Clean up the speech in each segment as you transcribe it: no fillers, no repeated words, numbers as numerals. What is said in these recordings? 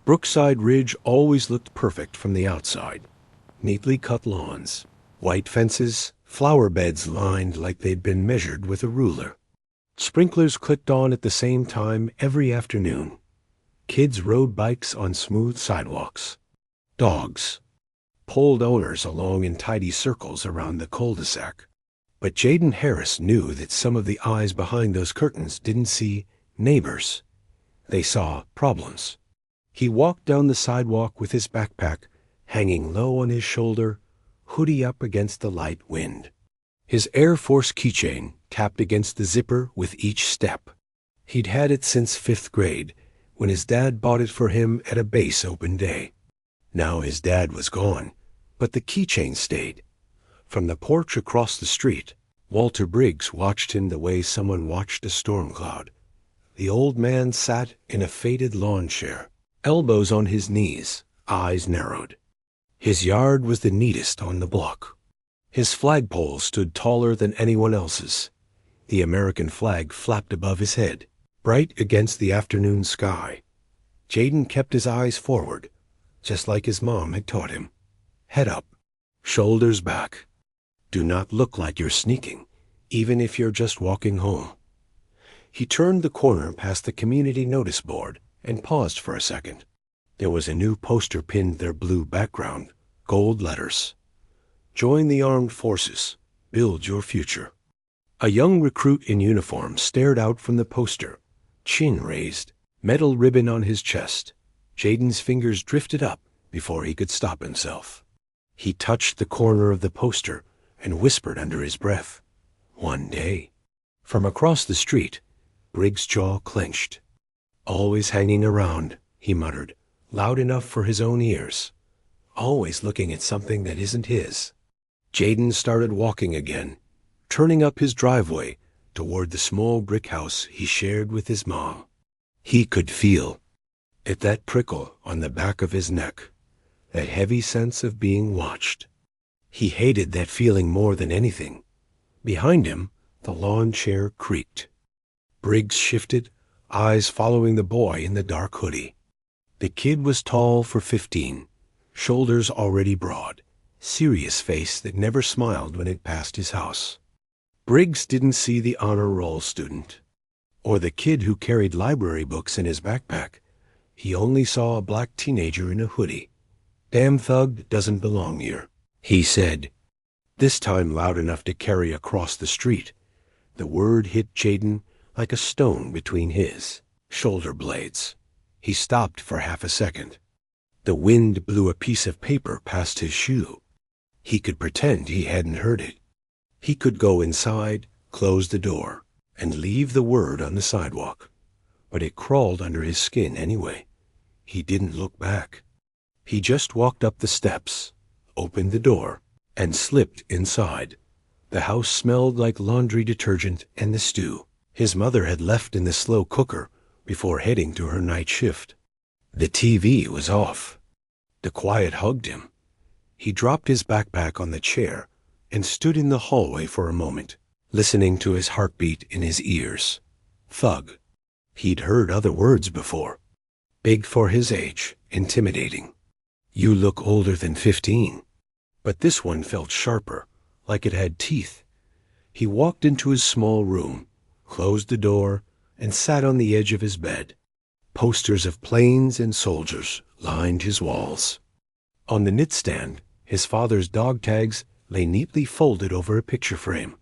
Brookside Ridge always looked perfect from the outside. Neatly cut lawns, white fences, flower beds lined like they'd been measured with a ruler. Sprinklers clicked on at the same time every afternoon. Kids rode bikes on smooth sidewalks. Dogs pulled owners along in tidy circles around the cul-de-sac. But Jaden Harris knew that some of the eyes behind those curtains didn't see neighbors. They saw problems. He walked down the sidewalk with his backpack hanging low on his shoulder, hoodie up against the light wind. His Air Force keychain tapped against the zipper with each step. He'd had it since 5th grade, when his dad bought it for him at a base open day. Now his dad was gone, but the keychain stayed. From the porch across the street, Walter Briggs watched him the way someone watched a storm cloud. The old man sat in a faded lawn chair, elbows on his knees, eyes narrowed. His yard was the neatest on the block. His flagpole stood taller than anyone else's. The American flag flapped above his head, bright against the afternoon sky. Jaden kept his eyes forward, just like his mom had taught him. Head up, shoulders back. Do not look like you're sneaking, even if you're just walking home. He turned the corner past the community notice board and paused for a second. There was a new poster pinned their blue background, gold letters. Join the armed forces. Build your future. A young recruit in uniform stared out from the poster, chin raised, metal ribbon on his chest. Jaden's fingers drifted up before he could stop himself. He touched the corner of the poster and whispered under his breath, "One day." From across the street, Briggs' jaw clenched. "Always hanging around," he muttered, loud enough for his own ears. "Always looking at something that isn't his." Jaden started walking again, turning up his driveway toward the small brick house he shared with his mom. He could feel it, that prickle on the back of his neck, that heavy sense of being watched. He hated that feeling more than anything. Behind him, the lawn chair creaked. Briggs shifted, eyes following the boy in the dark hoodie. The kid was tall for 15, shoulders already broad, serious face that never smiled when it passed his house. Briggs didn't see the honor roll student, or the kid who carried library books in his backpack. He only saw a black teenager in a hoodie. "Damn thug doesn't belong here," he said, this time loud enough to carry across the street. The word hit Jaden like a stone between his shoulder blades. He stopped for half a second. The wind blew a piece of paper past his shoe. He could pretend he hadn't heard it. He could go inside, close the door, and leave the word on the sidewalk. But it crawled under his skin anyway. He didn't look back. He just walked up the steps, opened the door, and slipped inside. The house smelled like laundry detergent and the stew his mother had left in the slow cooker before heading to her night shift. The TV was off. The quiet hugged him. He dropped his backpack on the chair and stood in the hallway for a moment, listening to his heartbeat in his ears. Thug. He'd heard other words before. Big for his age, intimidating. You look older than 15. But this one felt sharper, like it had teeth. He walked into his small room, closed the door, and sat on the edge of his bed. Posters of planes and soldiers lined his walls. On the knitstand, his father's dog tags lay neatly folded over a picture frame.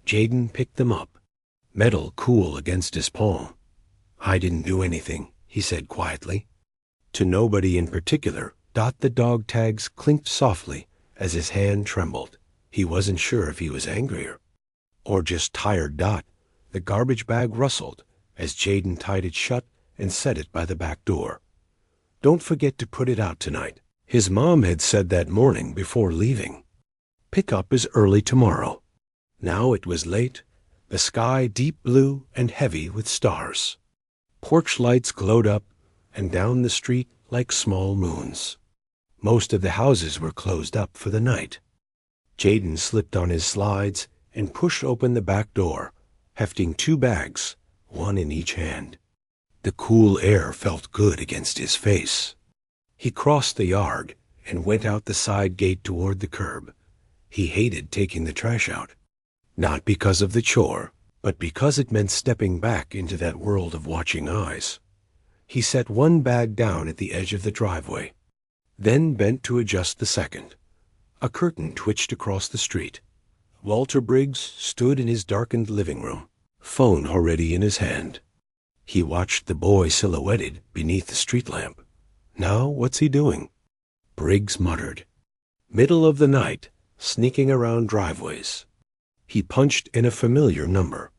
Jaden picked them up, metal cool against his palm. "I didn't do anything," he said quietly. To nobody in particular, Dot the dog tags clinked softly as his hand trembled. He wasn't sure if he was angrier or just tired. Dot. The garbage bag rustled as Jaden tied it shut and set it by the back door. "Don't forget to put it out tonight," his mom had said that morning before leaving. "Pick up is early tomorrow." Now it was late, the sky deep blue and heavy with stars. Porch lights glowed up and down the street like small moons. Most of the houses were closed up for the night. Jaden slipped on his slides and pushed open the back door, hefting 2 bags, one in each hand. The cool air felt good against his face. He crossed the yard and went out the side gate toward the curb. He hated taking the trash out, not because of the chore, but because it meant stepping back into that world of watching eyes. He set one bag down at the edge of the driveway, then bent to adjust the second. A curtain twitched across the street. Walter Briggs stood in his darkened living room, phone already in his hand. He watched the boy silhouetted beneath the street lamp. Now what's he doing? Briggs muttered. Middle of the night, sneaking around driveways. He punched in a familiar number.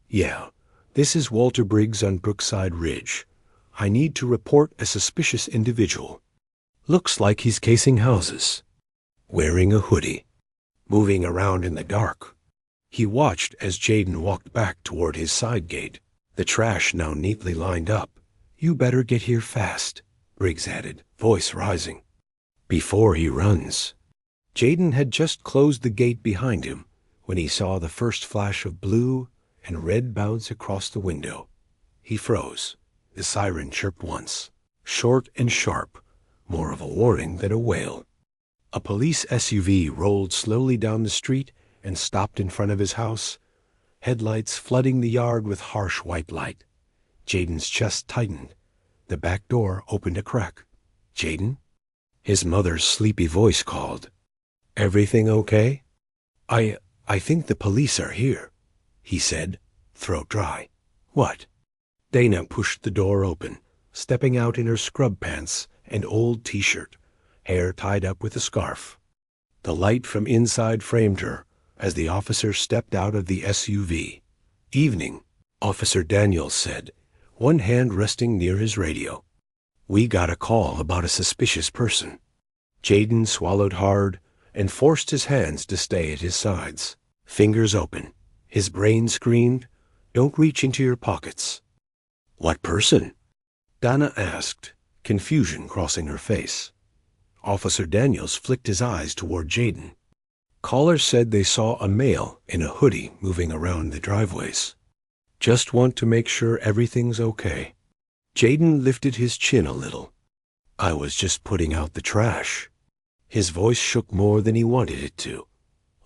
Yeah, this is Walter Briggs on Brookside Ridge. I need to report a suspicious individual. Looks like he's casing houses. Wearing a hoodie. Moving around in the dark. He watched as Jaden walked back toward his side gate, the trash now neatly lined up. You better get here fast, Briggs added, voice rising. Before he runs. Jaden had just closed the gate behind him when he saw the first flash of blue and red bounce across the window. He froze. The siren chirped once, short and sharp, more of a warning than a wail. A police SUV rolled slowly down the street and stopped in front of his house, headlights flooding the yard with harsh white light. Jaden's chest tightened. The back door opened a crack. Jaden? His mother's sleepy voice called. Everything okay? I think the police are here, he said, throat dry. What? Dana pushed the door open, stepping out in her scrub pants and old t-shirt, hair tied up with a scarf. The light from inside framed her as the officer stepped out of the SUV. Evening, Officer Daniels said, one hand resting near his radio. We got a call about a suspicious person. Jaden swallowed hard and forced his hands to stay at his sides, fingers open. His brain screamed, don't reach into your pockets. What person? Donna asked, confusion crossing her face. Officer Daniels flicked his eyes toward Jaden. Caller said they saw a male in a hoodie moving around the driveways. Just want to make sure everything's okay. Jaden lifted his chin a little. I was just putting out the trash. His voice shook more than he wanted it to.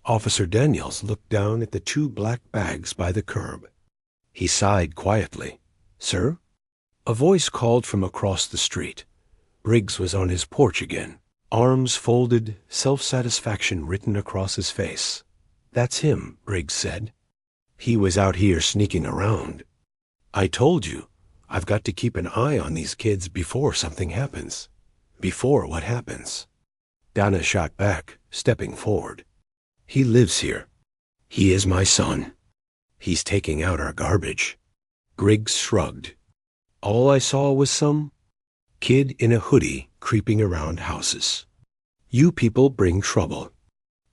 Officer Daniels looked down at the two black bags by the curb. He sighed quietly. Sir? A voice called from across the street. Briggs was on his porch again, arms folded, self-satisfaction written across his face. That's him, Briggs said. He was out here sneaking around. I told you, I've got to keep an eye on these kids before something happens. Before what happens? Donna shot back, stepping forward. He lives here. He is my son. He's taking out our garbage. Briggs shrugged. All I saw was some kid in a hoodie creeping around houses. You people bring trouble.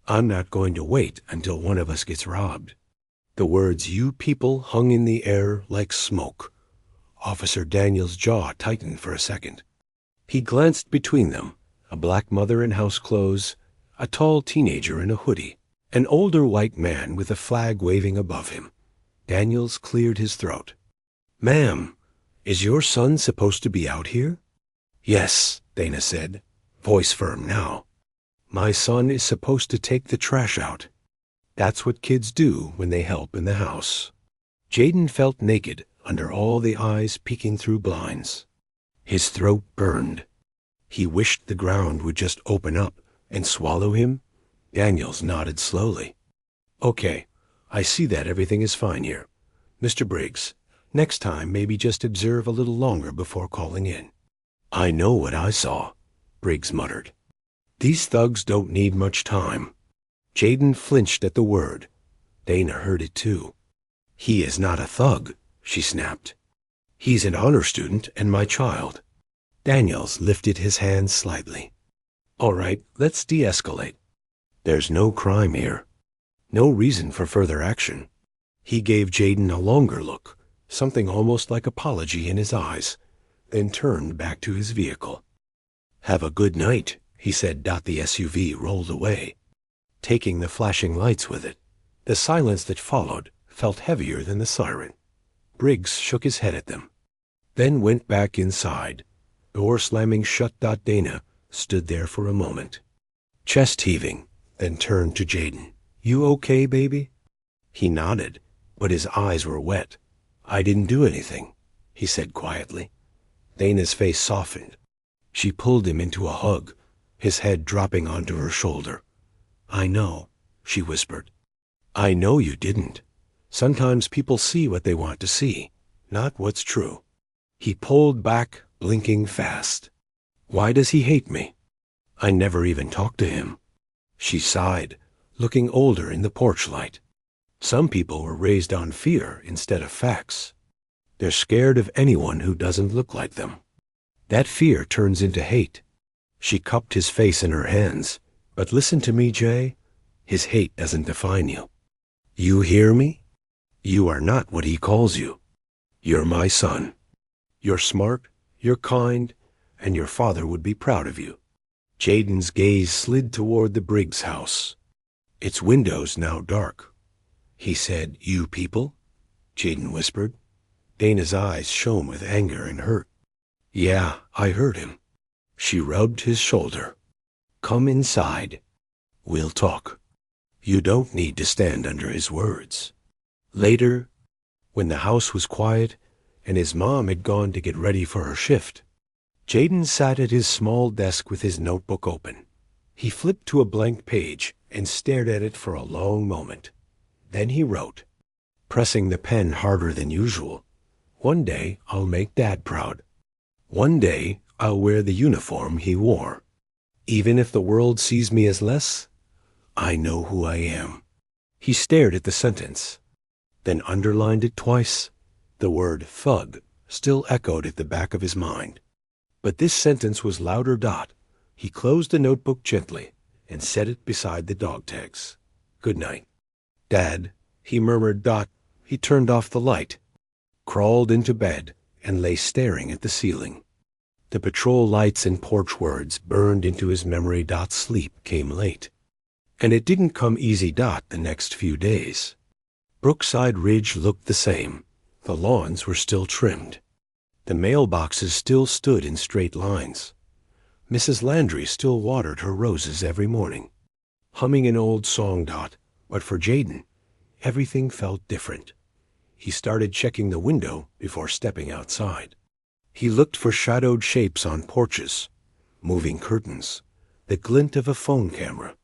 I'm not going to wait until one of us gets robbed. The words you people hung in the air like smoke. Officer Daniels' jaw tightened for a second. He glanced between them, a black mother in house clothes, a tall teenager in a hoodie, an older white man with a flag waving above him. Daniels cleared his throat. Ma'am, is your son supposed to be out here? Yes, Dana said, voice firm now. My son is supposed to take the trash out. That's what kids do when they help in the house. Jaden felt naked under all the eyes peeking through blinds. His throat burned. He wished the ground would just open up and swallow him. Daniels nodded slowly. Okay, I see that everything is fine here. Mr. Briggs, next time maybe just observe a little longer before calling in. I know what I saw, Briggs muttered. These thugs don't need much time. Jaden flinched at the word. Dana heard it too. He is not a thug, she snapped. He's an honor student and my child. Daniels lifted his hand slightly. All right, let's de-escalate. There's no crime here. No reason for further action. He gave Jaden a longer look, something almost like apology in his eyes, then turned back to his vehicle. Have a good night, he said. The SUV rolled away, taking the flashing lights with it. The silence that followed felt heavier than the siren. Briggs shook his head at them. then went back inside. Door slamming shut. Dana stood there for a moment, chest heaving, then turned to Jaden. You okay, baby? He nodded, but his eyes were wet. I didn't do anything, he said quietly. Dana's face softened. She pulled him into a hug, his head dropping onto her shoulder. I know, she whispered. I know you didn't. Sometimes people see what they want to see, not what's true. He pulled back, blinking fast. Why does he hate me? I never even talked to him. She sighed, looking older in the porch light. Some people were raised on fear instead of facts. They're scared of anyone who doesn't look like them. That fear turns into hate. She cupped his face in her hands. But listen to me, Jay. His hate doesn't define you. You hear me? You are not what he calls you. You're my son. You're smart, you're kind, and your father would be proud of you. Jaden's gaze slid toward the Briggs house. Its windows now dark. He said, You people? Jaden whispered. Dana's eyes shone with anger and hurt. Yeah, I heard him. She rubbed his shoulder. Come inside. We'll talk. You don't need to stand under his words. Later, when the house was quiet and his mom had gone to get ready for her shift, Jaden sat at his small desk with his notebook open. He flipped to a blank page and stared at it for a long moment. Then he wrote, pressing the pen harder than usual. One day I'll make Dad proud. One day I'll wear the uniform he wore. Even if the world sees me as less, I know who I am. He stared at the sentence, then underlined it twice. The word thug still echoed at the back of his mind. But this sentence was louder. He closed the notebook gently and set it beside the dog tags. Good night. Dad, he murmured. He turned off the light, crawled into bed, and lay staring at the ceiling. The patrol lights and porch words burned into his memory. Sleep came late. And it didn't come easy. The next few days. Brookside Ridge looked the same. The lawns were still trimmed. The mailboxes still stood in straight lines. Mrs. Landry still watered her roses every morning, humming an old song. But for Jaden, everything felt different. He started checking the window before stepping outside. He looked for shadowed shapes on porches, moving curtains, the glint of a phone camera.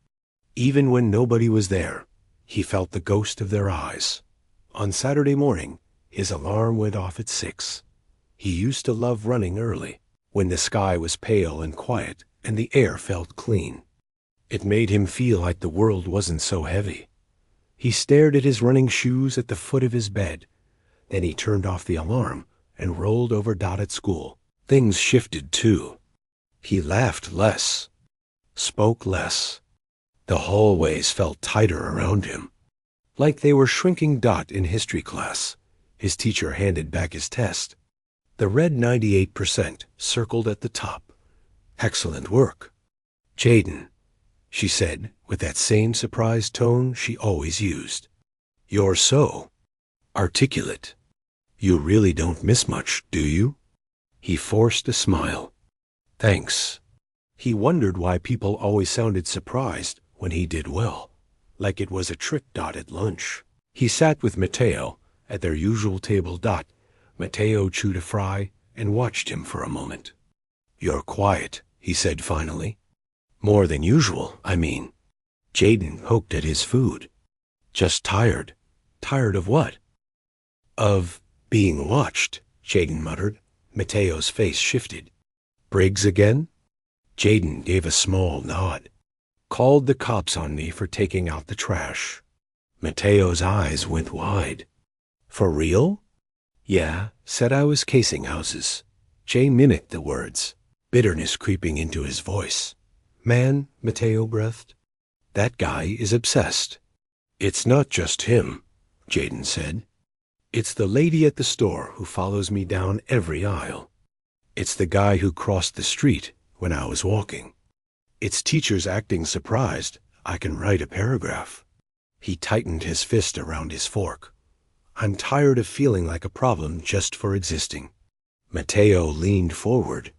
Even when nobody was there, he felt the ghost of their eyes. On Saturday morning, his alarm went off at 6. He used to love running early, when the sky was pale and quiet and the air felt clean. It made him feel like the world wasn't so heavy. He stared at his running shoes at the foot of his bed. Then he turned off the alarm and rolled over. At school, things shifted too. He laughed less, spoke less. The hallways felt tighter around him, like they were shrinking. In history class, his teacher handed back his test. The red 98% circled at the top. Excellent work. Jaden, she said with that same surprised tone she always used. You're so articulate. You really don't miss much, do you? He forced a smile. Thanks. He wondered why people always sounded surprised when he did well, like it was a trick. At lunch, he sat with Mateo at their usual table. Mateo chewed a fry and watched him for a moment. You're quiet, he said finally. More than usual, I mean. Jaden poked at his food. Just tired. Tired of what? Of being watched, Jaden muttered. Mateo's face shifted. Briggs again? Jaden gave a small nod. Called the cops on me for taking out the trash. Mateo's eyes went wide. For real? Yeah, said I was casing houses. Jay mimicked the words, bitterness creeping into his voice. Man, Mateo breathed. That guy is obsessed. It's not just him, Jaden said. It's the lady at the store who follows me down every aisle. It's the guy who crossed the street when I was walking. It's teachers acting surprised I can write a paragraph. He tightened his fist around his fork. I'm tired of feeling like a problem just for existing. Mateo leaned forward.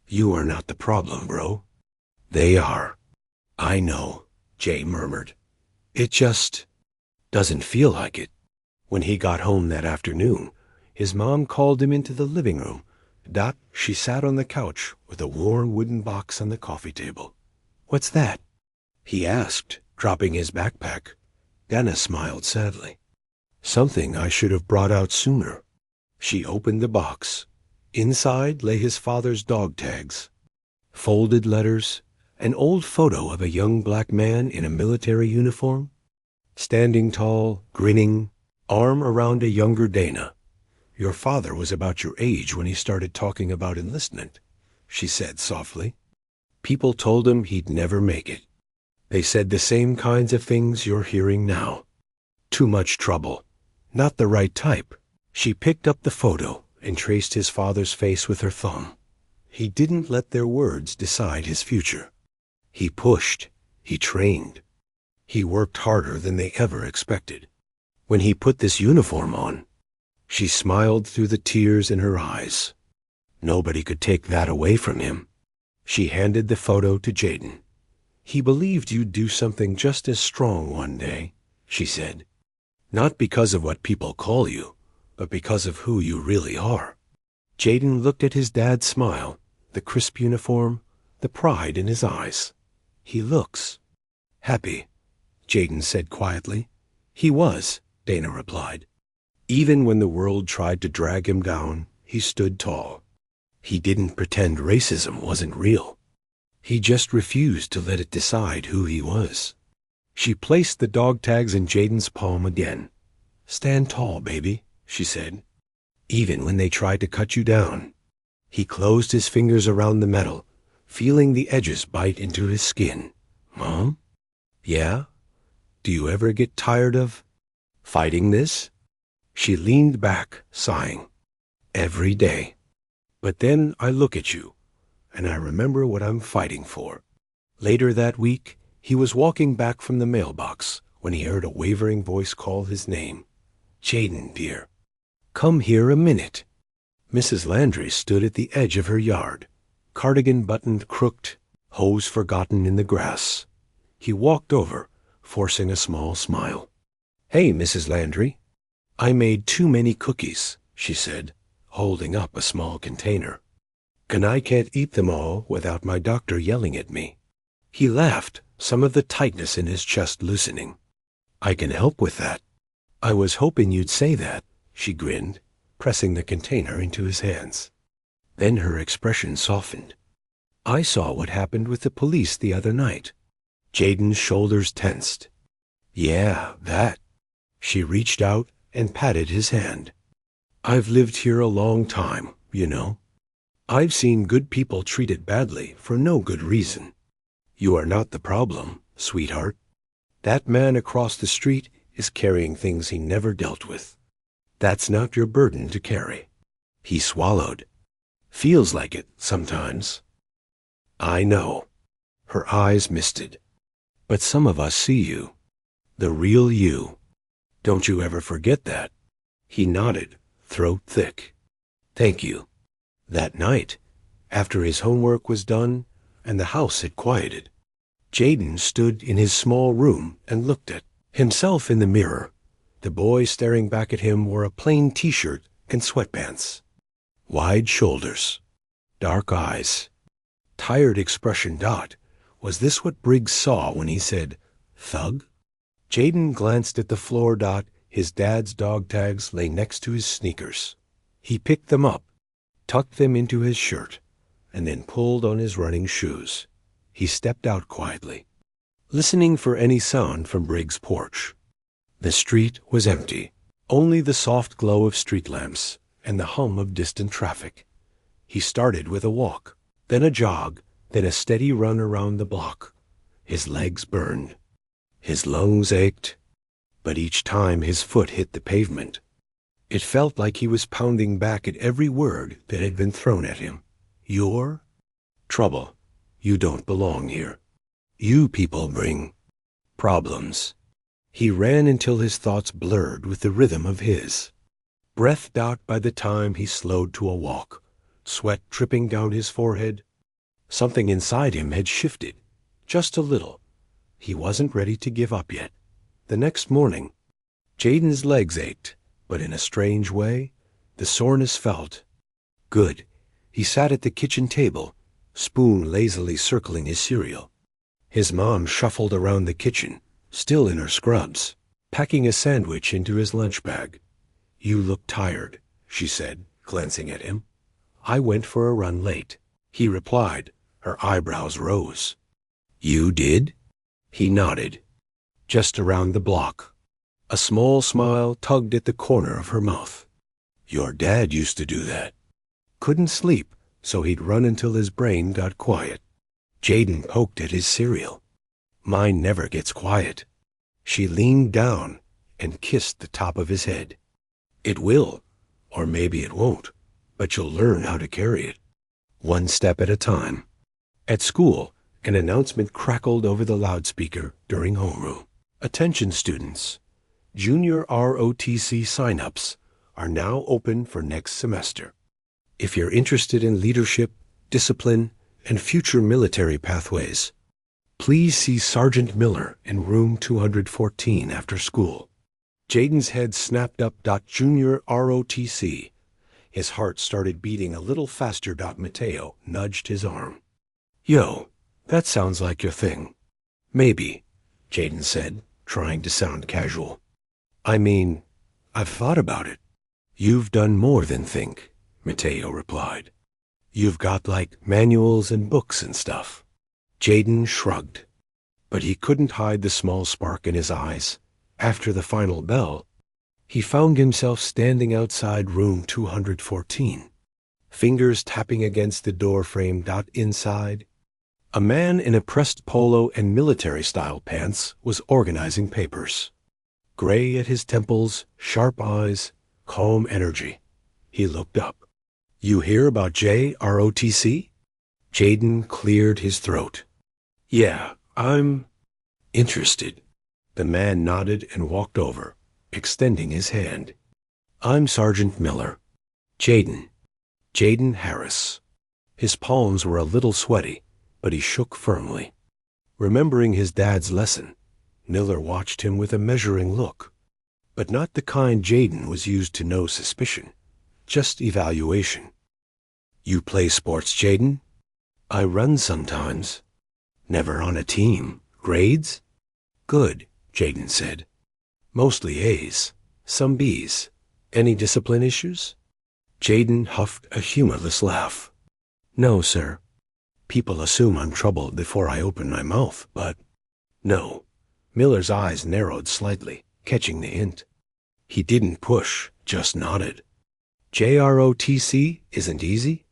You are not the problem, bro. They are. I know, Jay murmured. It just doesn't feel like it. When he got home that afternoon, his mom called him into the living room. She sat on the couch with a worn wooden box on the coffee table. What's that? He asked, dropping his backpack. Dana smiled sadly. Something I should have brought out sooner. She opened the box. Inside lay his father's dog tags, folded letters, an old photo of a young black man in a military uniform, standing tall, grinning, arm around a younger Dana. Your father was about your age when he started talking about enlistment, she said softly. People told him he'd never make it. They said the same kinds of things you're hearing now. Too much trouble. Not the right type. She picked up the photo and traced his father's face with her thumb. He didn't let their words decide his future. He pushed. He trained. He worked harder than they ever expected. When he put this uniform on, she smiled through the tears in her eyes. Nobody could take that away from him. She handed the photo to Jaden. He believed you'd do something just as strong one day, she said. Not because of what people call you, but because of who you really are. Jaden looked at his dad's smile, the crisp uniform, the pride in his eyes. He looks happy, Jaden said quietly. He was, Dana replied. Even when the world tried to drag him down, he stood tall. He didn't pretend racism wasn't real. He just refused to let it decide who he was. She placed the dog tags in Jaden's palm again. Stand tall, baby, she said. Even when they tried to cut you down. He closed his fingers around the metal, feeling the edges bite into his skin. Mom? Yeah? Do you ever get tired of fighting this? She leaned back, sighing. Every day. But then I look at you, and I remember what I'm fighting for. Later that week, he was walking back from the mailbox when he heard a wavering voice call his name. Jaden, dear. Come here a minute. Mrs. Landry stood at the edge of her yard, cardigan buttoned crooked, hose forgotten in the grass. He walked over, forcing a small smile. Hey, Mrs. Landry. I made too many cookies, she said, holding up a small container. And I can't eat them all without my doctor yelling at me. He laughed, some of the tightness in his chest loosening. I can help with that. I was hoping you'd say that, she grinned, pressing the container into his hands. Then her expression softened. I saw what happened with the police the other night. Jaden's shoulders tensed. Yeah, that. She reached out and patted his hand. I've lived here a long time, you know. I've seen good people treated badly for no good reason. You are not the problem, sweetheart. That man across the street is carrying things he never dealt with. That's not your burden to carry. He swallowed. Feels like it sometimes. I know. Her eyes misted. But some of us see you. The real you. Don't you ever forget that. He nodded, throat thick. Thank you. That night, after his homework was done and the house had quieted, Jaden stood in his small room and looked at himself in the mirror. The boy staring back at him wore a plain t-shirt and sweatpants. Wide shoulders. Dark eyes. Tired expression. Was this what Briggs saw when he said, thug? Jaden glanced at the floor. His dad's dog tags lay next to his sneakers. He picked them up, tucked them into his shirt, and then pulled on his running shoes. He stepped out quietly, listening for any sound from Briggs' porch. The street was empty, only the soft glow of street lamps and the hum of distant traffic. He started with a walk, then a jog, then a steady run around the block. His legs burned. His lungs ached, but each time his foot hit the pavement, it felt like he was pounding back at every word that had been thrown at him. You're trouble. You don't belong here. You people bring problems. He ran until his thoughts blurred with the rhythm of his breath. By the time he slowed to a walk, sweat dripping down his forehead. Something inside him had shifted, just a little. He wasn't ready to give up yet. The next morning, Jaden's legs ached, but in a strange way, the soreness felt good. He sat at the kitchen table, spoon lazily circling his cereal. His mom shuffled around the kitchen, still in her scrubs, packing a sandwich into his lunch bag. "You look tired," she said, glancing at him. "I went for a run late," he replied. Her eyebrows rose. "You did?" He nodded. "Just around the block." A small smile tugged at the corner of her mouth. "Your dad used to do that. Couldn't sleep, so he'd run until his brain got quiet." Jaden poked at his cereal. "Mine never gets quiet." She leaned down and kissed the top of his head. "It will, or maybe it won't, but you'll learn how to carry it. One step at a time." At school, an announcement crackled over the loudspeaker during homeroom. "Attention students, Junior ROTC sign-ups are now open for next semester. If you're interested in leadership, discipline, and future military pathways, please see Sergeant Miller in room 214 after school." Jaden's head snapped up. Junior ROTC. His heart started beating a little faster. Mateo nudged his arm. "Yo, that sounds like your thing." "Maybe," Jaden said, trying to sound casual. "I mean, I've thought about it." "You've done more than think," Mateo replied. "You've got like manuals and books and stuff." Jaden shrugged, but he couldn't hide the small spark in his eyes. After the final bell, he found himself standing outside room 214, fingers tapping against the door frame. Inside, a man in a pressed polo and military-style pants was organizing papers. Gray at his temples, sharp eyes, calm energy. He looked up. "You hear about JROTC?" Jaden cleared his throat. "Yeah, I'm interested." The man nodded and walked over, extending his hand. "I'm Sergeant Miller. Jaden Harris." His palms were a little sweaty, but he shook firmly. Remembering his dad's lesson, Miller watched him with a measuring look, but not the kind Jaden was used to. No suspicion, just evaluation. "You play sports, Jaden?" "I run sometimes." "Never on a team. Grades?" "Good," Jaden said. "Mostly A's, some B's. Any discipline issues?" Jaden huffed a humorless laugh. "No, sir. People assume I'm troubled before I open my mouth, but no." Miller's eyes narrowed slightly, catching the hint. He didn't push, just nodded. "JROTC isn't easy.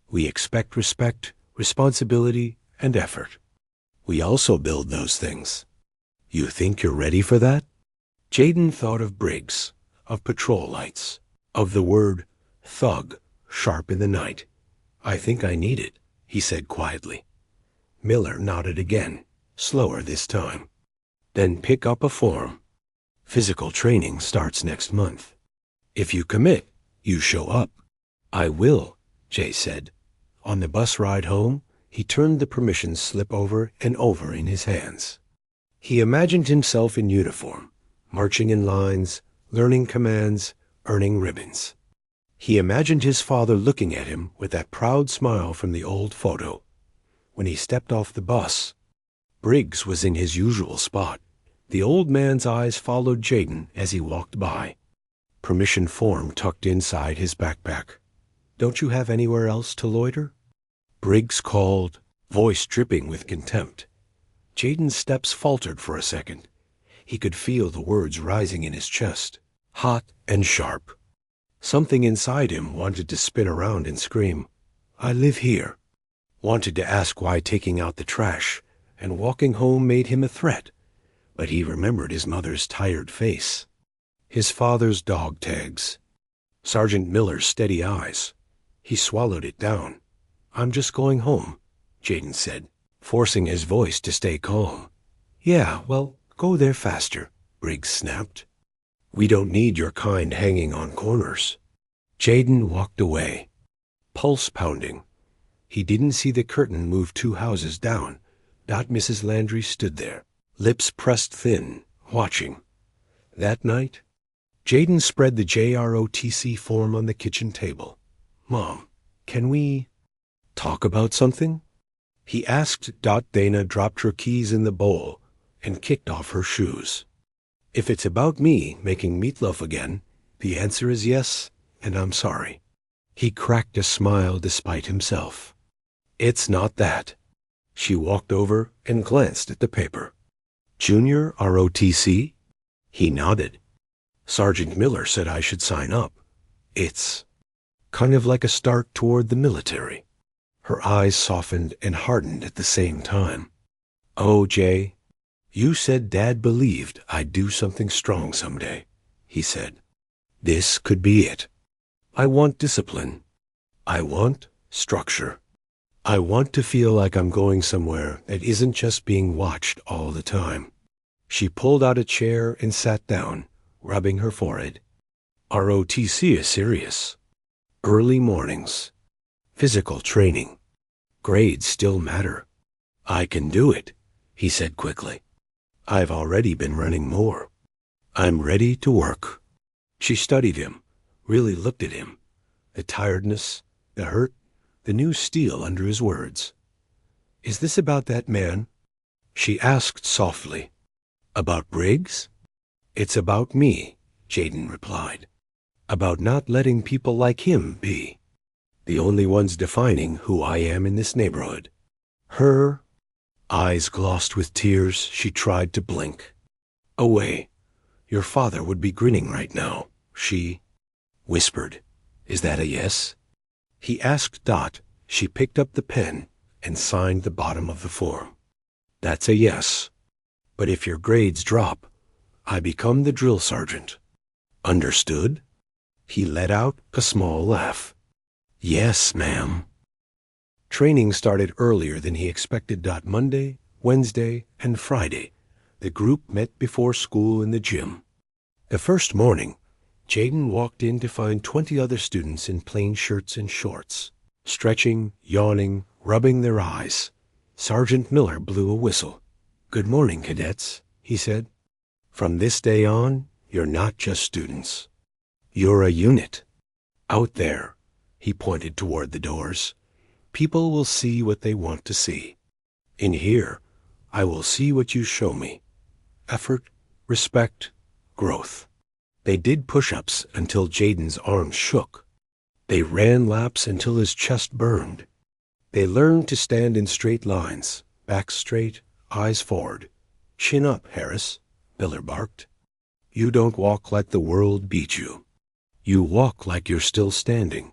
We expect respect, responsibility, and effort. We also build those things. You think you're ready for that?" Jaden thought of Briggs, of patrol lights, of the word thug sharp in the night. "I think I need it," he said quietly. Miller nodded again, slower this time. "Then pick up a form. Physical training starts next month. If you commit, you show up." "I will," Jay said. On the bus ride home, he turned the permission slip over and over in his hands. He imagined himself in uniform, marching in lines, learning commands, earning ribbons. He imagined his father looking at him with that proud smile from the old photo. When he stepped off the bus, Briggs was in his usual spot. The old man's eyes followed Jaden as he walked by. Permission form tucked inside his backpack. "Don't you have anywhere else to loiter?" Briggs called, voice dripping with contempt. Jaden's steps faltered for a second. He could feel the words rising in his chest, hot and sharp. Something inside him wanted to spin around and scream, "I live here." Wanted to ask why taking out the trash and walking home made him a threat, but he remembered his mother's tired face, his father's dog tags, Sergeant Miller's steady eyes. He swallowed it down. "I'm just going home," Jaden said, forcing his voice to stay calm. "Yeah, well, go there faster," Briggs snapped. "We don't need your kind hanging on corners." Jaden walked away. pulse pounding. He didn't see the curtain move 2 houses down. Mrs. Landry stood there, lips pressed thin, watching. That night, Jaden spread the JROTC form on the kitchen table. "Mom, can we talk about something?" he asked. Dana dropped her keys in the bowl and kicked off her shoes. "If it's about me making meatloaf again, the answer is yes, and I'm sorry." He cracked a smile despite himself. "It's not that." She walked over and glanced at the paper. "Junior ROTC?" He nodded. "Sergeant Miller said I should sign up. It's kind of like a start toward the military." Her eyes softened and hardened at the same time. "Oh, Jay, you said Dad believed I'd do something strong someday," he said. "This could be it. I want discipline. I want structure. I want to feel like I'm going somewhere that isn't just being watched all the time." She pulled out a chair and sat down, rubbing her forehead. "ROTC is serious. Early mornings. Physical training. Grades still matter. I can do it," he said quickly. "I've already been running more. I'm ready to work." She studied him, really looked at him. The tiredness, the hurt, the new steel under his words. "Is this about that man?" she asked softly. "About Briggs?" "It's about me," Jaden replied. "About not letting people like him be. The only ones defining who I am in this neighborhood." Her eyes glossed with tears. She tried to blink away. "Your father would be grinning right now," she whispered. "Is that a yes?" He asked Dot. She picked up the pen and signed the bottom of the form. "That's a yes. But if your grades drop, I become the drill sergeant." "Understood?" He let out a small laugh. "Yes, ma'am." Training started earlier than he expected. Monday, Wednesday, and Friday, the group met before school in the gym. The first morning, Jaden walked in to find 20 other students in plain shirts and shorts, stretching, yawning, rubbing their eyes. Sergeant Miller blew a whistle. "Good morning, cadets," he said. "From this day on, you're not just students. You're a unit. Out there," he pointed toward the doors, "people will see what they want to see. In here, I will see what you show me. Effort, respect, growth." They did push-ups until Jaden's arms shook. They ran laps until his chest burned. They learned to stand in straight lines, back straight, eyes forward. "Chin up, Harris," Miller barked. "You don't walk like the world beat you. You walk like you're still standing."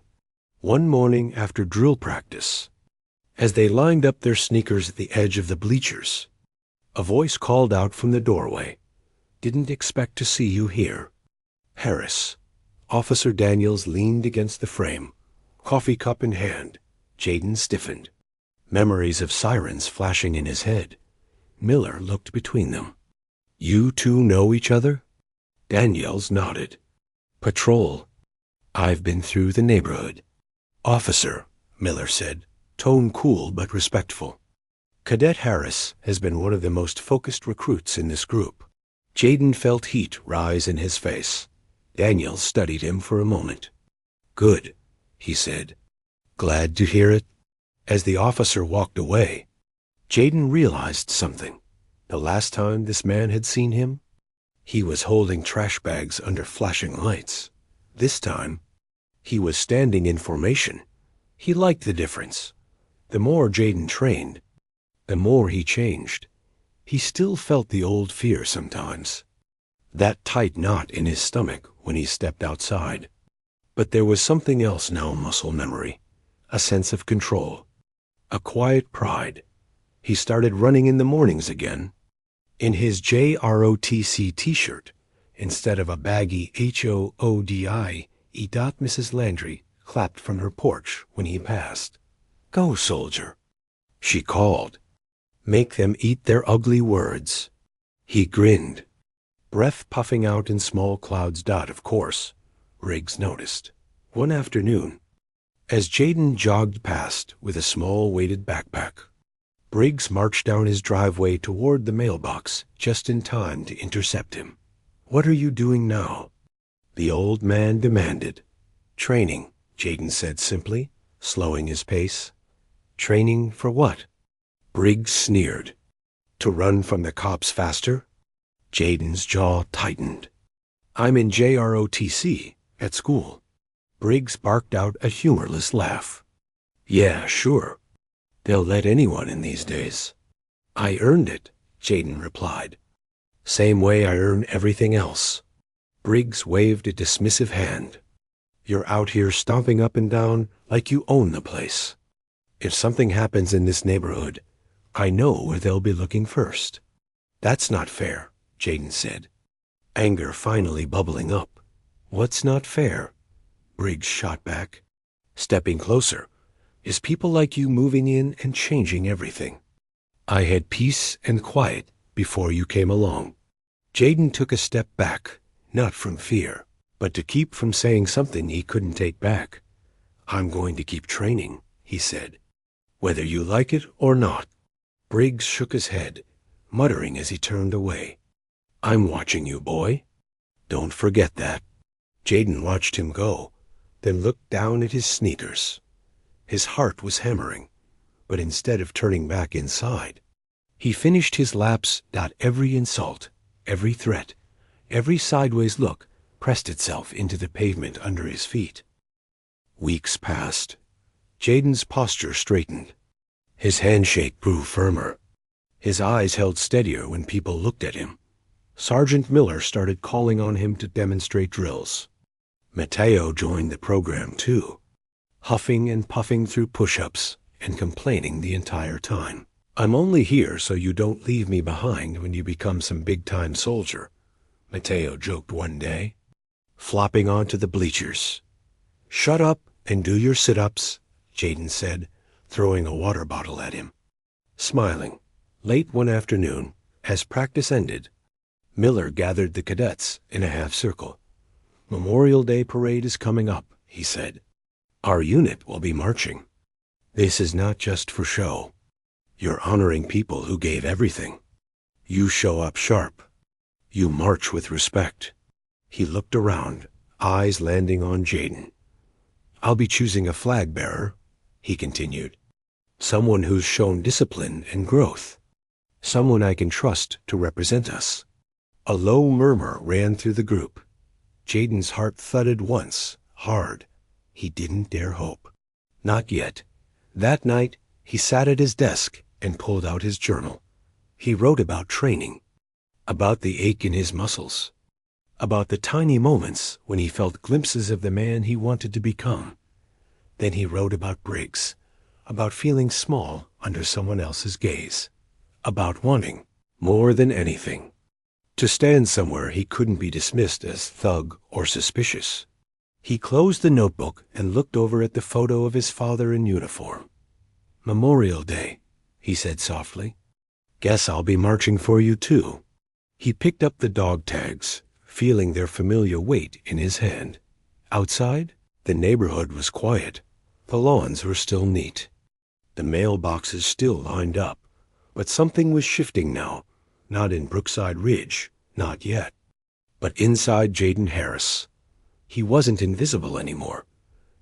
One morning after drill practice, as they lined up their sneakers at the edge of the bleachers, a voice called out from the doorway. "Didn't expect to see you here." "Harris." Officer Daniels leaned against the frame, coffee cup in hand. Jaden stiffened, memories of sirens flashing in his head. Miller looked between them. "You two know each other?" Daniels nodded. "Patrol. I've been through the neighborhood." "Officer," Miller said, tone cool but respectful. "Cadet Harris has been one of the most focused recruits in this group." Jaden felt heat rise in his face. Daniels studied him for a moment. "Good," he said. "Glad to hear it." As the officer walked away, Jaden realized something. The last time this man had seen him, he was holding trash bags under flashing lights. This time, he was standing in formation. He liked the difference. The more Jaden trained, the more he changed. He still felt the old fear sometimes, that tight knot in his stomach when he stepped outside. But there was something else now, muscle memory, a sense of control, a quiet pride. He started running in the mornings again, in his JROTC t-shirt, instead of a baggy HOODI. Mrs. Landry clapped from her porch when he passed. "Go, soldier," she called. "Make them eat their ugly words." He grinned, breath puffing out in small clouds. Of course, Riggs noticed. One afternoon, As Jaden jogged past with a small weighted backpack, Briggs marched down his driveway toward the mailbox just in time to intercept him. "What are you doing now?" the old man demanded. "Training," Jaden said simply, slowing his pace. "Training for what?" Briggs sneered. "To run from the cops faster?" Jaden's jaw tightened. "I'm in JROTC, at school." Briggs barked out a humorless laugh. "Yeah, sure. They'll let anyone in these days." "I earned it," Jaden replied. "Same way I earn everything else." Briggs waved a dismissive hand. "You're out here stomping up and down like you own the place. If something happens in this neighborhood, I know where they'll be looking first." "That's not fair," Jaden said, anger finally bubbling up. "What's not fair?" Briggs shot back, stepping closer. "Is people like you moving in and changing everything. I had peace and quiet before you came along." Jaden took a step back, not from fear, but to keep from saying something he couldn't take back. "I'm going to keep training," he said, "whether you like it or not." Briggs shook his head, muttering as he turned away. "I'm watching you, boy. Don't forget that." Jaden watched him go, then looked down at his sneakers. His heart was hammering, but instead of turning back inside, he finished his laps. Every insult, every threat, every sideways look pressed itself into the pavement under his feet. Weeks passed. Jaden's posture straightened. His handshake grew firmer. His eyes held steadier when people looked at him. Sergeant Miller started calling on him to demonstrate drills. Mateo joined the program too, huffing and puffing through push-ups and complaining the entire time. "I'm only here so you don't leave me behind when you become some big-time soldier," Mateo joked one day, flopping onto the bleachers. "Shut up and do your sit-ups," Jaden said, throwing a water bottle at him. Smiling, late one afternoon, as practice ended, Miller gathered the cadets in a half-circle. "Memorial Day parade is coming up," he said. "Our unit will be marching. This is not just for show. You're honoring people who gave everything. You show up sharp. You march with respect." He looked around, eyes landing on Jaden. "I'll be choosing a flag bearer," he continued. "Someone who's shown discipline and growth. Someone I can trust to represent us." A low murmur ran through the group. Jaden's heart thudded once, hard. He didn't dare hope. Not yet. That night, he sat at his desk and pulled out his journal. He wrote about training, about the ache in his muscles, about the tiny moments when he felt glimpses of the man he wanted to become. Then he wrote about Briggs, about feeling small under someone else's gaze, about wanting, more than anything, to stand somewhere he couldn't be dismissed as thug or suspicious. He closed the notebook and looked over at the photo of his father in uniform. "Memorial Day," he said softly. "Guess I'll be marching for you too." He picked up the dog tags, feeling their familiar weight in his hand. Outside, the neighborhood was quiet. The lawns were still neat. The mailboxes still lined up. But something was shifting now, not in Brookside Ridge, not yet, but inside Jaden Harris. He wasn't invisible anymore,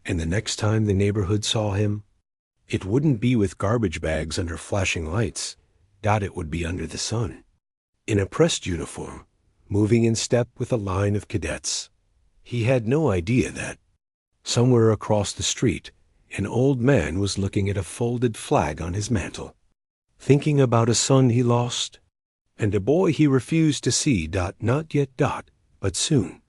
and the next time the neighborhood saw him, it wouldn't be with garbage bags under flashing lights. It would be under the sun, in a pressed uniform, moving in step with a line of cadets. He had no idea that, somewhere across the street, an old man was looking at a folded flag on his mantel, thinking about a son he lost, and a boy he refused to see. Not yet, but soon.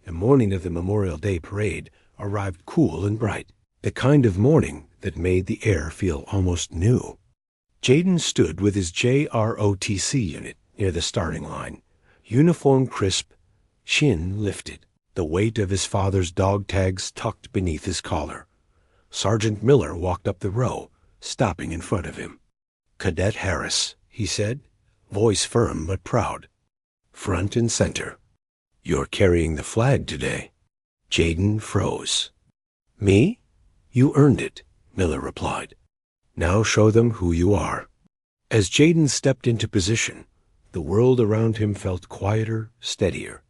The morning of the Memorial Day parade arrived cool and bright, the kind of morning that made the air feel almost new. Jaden stood with his JROTC unit near the starting line, uniform crisp, chin lifted, the weight of his father's dog tags tucked beneath his collar. Sergeant Miller walked up the row, stopping in front of him. "Cadet Harris," he said, voice firm but proud. "Front and center. You're carrying the flag today." Jaden froze. "Me?" You earned it, Miller replied. Now show them who you are. As Jaden stepped into position, the world around him felt quieter, steadier.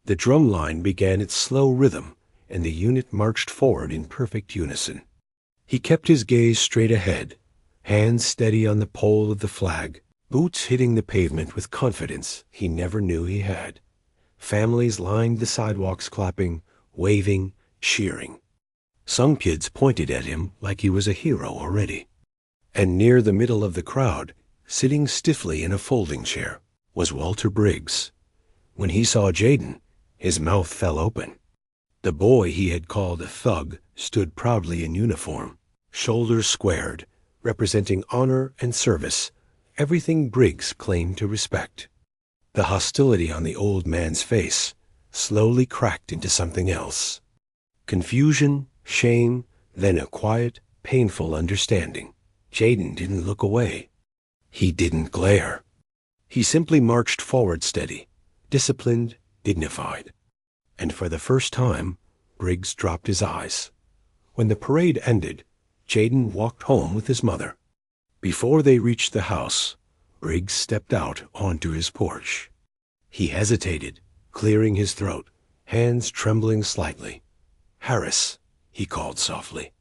The drum line began its slow rhythm, and the unit marched forward in perfect unison. He kept his gaze straight ahead, hands steady on the pole of the flag, boots hitting the pavement with confidence he never knew he had. Families lined the sidewalks clapping, waving, cheering. Some kids pointed at him like he was a hero already. And near the middle of the crowd, sitting stiffly in a folding chair, was Walter Briggs. When he saw Jaden, his mouth fell open. The boy he had called a thug stood proudly in uniform, shoulders squared, representing honor and service, everything Briggs claimed to respect. The hostility on the old man's face slowly cracked into something else. Confusion, shame, then a quiet, painful understanding. Jaden didn't look away. He didn't glare. He simply marched forward steady, disciplined, dignified. And for the first time, Briggs dropped his eyes. When the parade ended, Jaden walked home with his mother. Before they reached the house, Briggs stepped out onto his porch. He hesitated, clearing his throat, hands trembling slightly. "Harris," he called softly.